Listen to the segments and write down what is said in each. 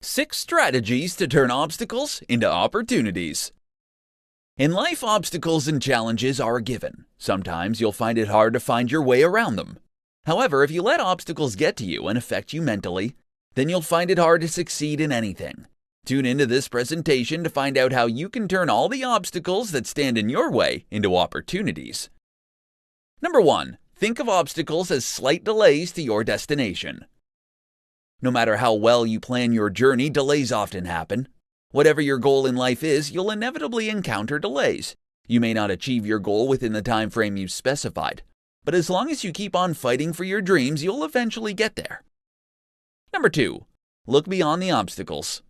6 strategies to turn obstacles into opportunities. In life, obstacles and challenges are a given. Sometimes you'll find it hard to find your way around them. However, if you let obstacles get to you and affect you mentally, then you'll find it hard to succeed in anything. Tune into this presentation to find out how you can turn all the obstacles that stand in your way into opportunities. Number 1. Think of obstacles as slight delays to your destination. No matter how well you plan your journey, delays often happen. Whatever your goal in life is, you'll inevitably encounter delays. You may not achieve your goal within the time frame you've specified, but as long as you keep on fighting for your dreams, you'll eventually get there. Number 2. Look beyond the obstacles.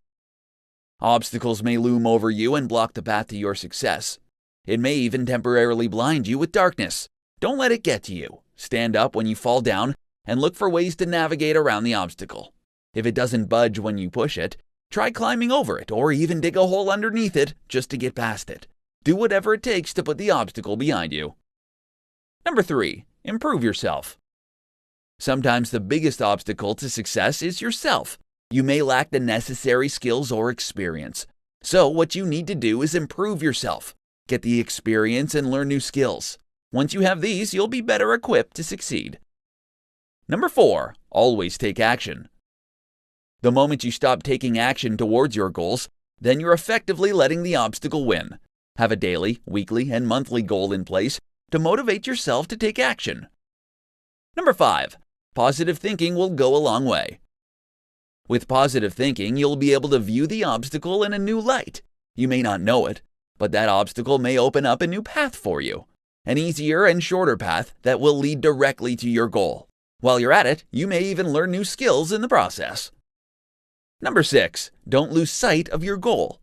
Obstacles may loom over you and block the path to your success. It may even temporarily blind you with darkness. Don't let it get to you. Stand up when you fall down and look for ways to navigate around the obstacle. If it doesn't budge when you push it, try climbing over it or even dig a hole underneath it just to get past it. Do whatever it takes to put the obstacle behind you. Number 3. Improve yourself. Sometimes the biggest obstacle to success is yourself. You may lack the necessary skills or experience. So what you need to do is improve yourself. Get the experience and learn new skills. Once you have these, you'll be better equipped to succeed. Number 4. Always take action. The moment you stop taking action towards your goals, then you're effectively letting the obstacle win. Have a daily, weekly, and monthly goal in place to motivate yourself to take action. Number 5. Positive thinking will go a long way. With positive thinking, you'll be able to view the obstacle in a new light. You may not know it, but that obstacle may open up a new path for you. An easier and shorter path that will lead directly to your goal. While you're at it, you may even learn new skills in the process. Number 6. Don't lose sight of your goal.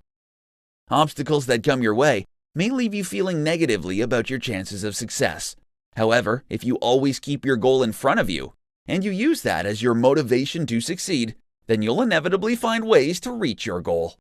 Obstacles that come your way may leave you feeling negatively about your chances of success. However, if you always keep your goal in front of you, and you use that as your motivation to succeed, then you'll inevitably find ways to reach your goal.